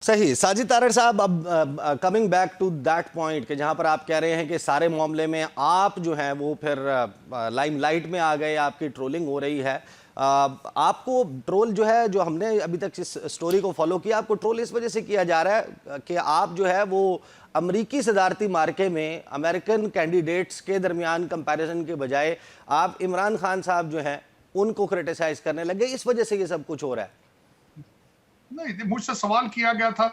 सही। साजिद तारड़ साहब, अब coming back to that point कि जहां पर आप कह रहे हैं कि सारे मामले में आप जो हैं वो फिर लाइमलाइट में आ गए, आपकी ट्रोलिंग हो रही है। आपको ट्रोल जो है, जो हमने अभी तक इस स्टोरी को फॉलो किया, आपको ट्रोल इस वजह से किया जा रहा है कि आप जो है वो अमरीकी सदारती मार्के में अमेरिकन कैंडिडेट्स के दरमियान कंपैरिजन के बजाय आप इमरान खान साहब जो हैं उनको क्रिटिसाइज करने लगे, इस वजह से ये सब कुछ हो रहा है। नहीं, मुझसे सवाल किया गया था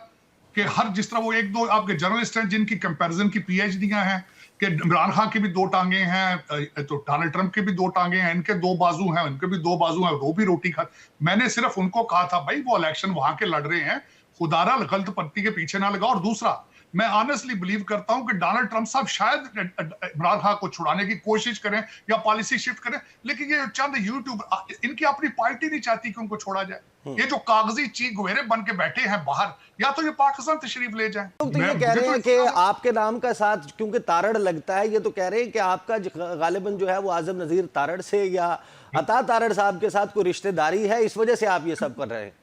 कि हर जिस तरह वो एक दो आपके जर्नलिस्ट हैं जिनकी कंपैरिजन की पीएचडियां हैं कि इमरान खान की भी दो टांगे हैं, तो डोनाल्ड ट्रंप के भी दो टांगे हैं, इनके दो बाजू हैं, उनके भी दो बाजू हैं, वो भी रोटी खा। मैंने सिर्फ उनको कहा था भाई वो इलेक्शन वहां के लड़ रहे हैं, खुदारा गलत पत्ती के पीछे ना लगा। और दूसरा, मैं ऑनेस्टली बिलीव करता हूं कि डोनाल्ड ट्रंप साहब शायद इमरान खान को छुड़ाने की कोशिश करें या पॉलिसी शिफ्ट करें, लेकिन ये चंद यूट्यूब इनकी अपनी पार्टी नहीं चाहती कि उनको छोड़ा जाए। ये जो कागजी चीख गुवेरे बन के बैठे हैं बाहर, या तो ये पाकिस्तान तशरीफ ले जाएं। तो ये कह रहे हैं कि आपके नाम का साथ क्योंकि तारड़ लगता है, ये तो कह रहे हैं कि आपका गालिबन जो है वो आजम नजीर तारड़ से या अता तारड़ साहब के साथ कोई रिश्तेदारी है, इस वजह से आप ये सब कर रहे हैं।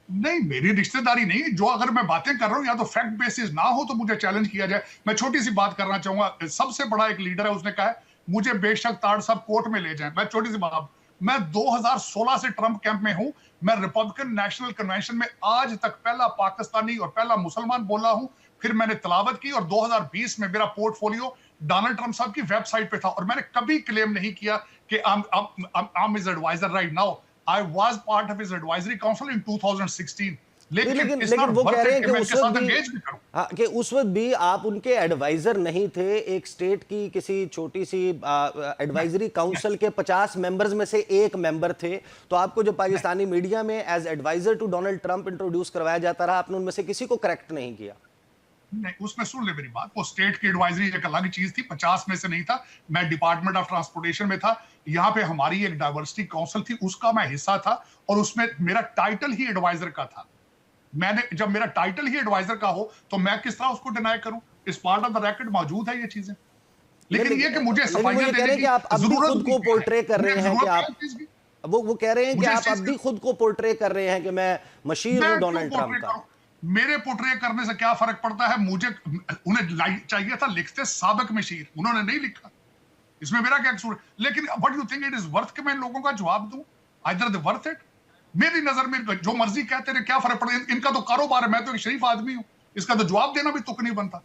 नहीं, मेरी रिश्तेदारी नहीं। जो अगर मैं बातें कर रहा हूं या तो फैक्ट बेसिस ना हो तो मुझे चैलेंज किया जाए। मैं छोटी सी बात करना चाहूंगा। सबसे बड़ा एक लीडर है, उसने कहा है मुझे बेशक तारड़ साहब कोर्ट में ले जाएं। मैं छोटी सी बात, मैं 2016 से ट्रंप कैंप में हूं। मैं रिपब्लिकन नेशनल कन्वेंशन में आज तक पहला पाकिस्तानी और पहला मुसलमान बोला हूं। फिर मैंने तलावत की और 2020 में मेरा पोर्टफोलियो डोनाल्ड ट्रंप साहब की वेबसाइट पे था और मैंने कभी क्लेम नहीं किया कि I'm his advisor right now. I was part of his advisory council in 2016. लेकिन वो कह रहे हैं कि उस वक्त भी, हाँ, कि उस वक्त भी आप उनके एडवाइजर नहीं थे। एक स्टेट की किसी छोटी सी एडवाइजरी काउंसिल के 50 मेंबर्स में से एक मेंबर थे। तो आपको जो पाकिस्तानी मीडिया में as adviser to Donald Trump introduce करवाया जाता रहा, आपने उनमें से किसी को करेक्ट नहीं किया। नहीं, उसमें सुन ले मेरी बात। वो स्टेट की एडवाइजरी एक अलग चीज थी, 50 में से नहीं था। मैं डिपार्टमेंट ऑफ ट्रांसपोर्टेशन में था। यहाँ पे हमारी एक डाइवर्सिटी काउंसिल थी, उसका मैं हिस्सा था और उसमें मेरा टाइटल ही एडवाइजर का था। मैंने जब मेरा टाइटल ही एडवाइजर का हो तो मैं किस तरह उसको डिनाई करूं? इस पार्ट ऑफ द रेकॉर्ड मौजूद है ये चीजें। लेकिन ये कि मुझे सफाइयां देने की जरूरत खुद को पोर्ट्रे कर रहे हैं कि आप वो कह रहे हैं कि आप अब भी खुद को पोर्ट्रे कर रहे हैं कि मैं मशीर हूं डोनाल्ड ट्रंप का। मेरे पोर्ट्रे करने से क्या फर्क पड़ता है? मुझे उन्हें चाहिए था लिखते साबिक मशीर, उन्होंने नहीं लिखा। इसमें मेरा क्या कसूर? लेकिन what you think it is worth कि मैं लोगों का जवाब दूं? Either they worth it. मेरी नजर में जो मर्जी कहते रहे, क्या फर्क पड़ता है? इनका तो कारोबार है, मैं तो एक शरीफ आदमी हूं, इसका तो जवाब देना भी तुक नहीं बनता।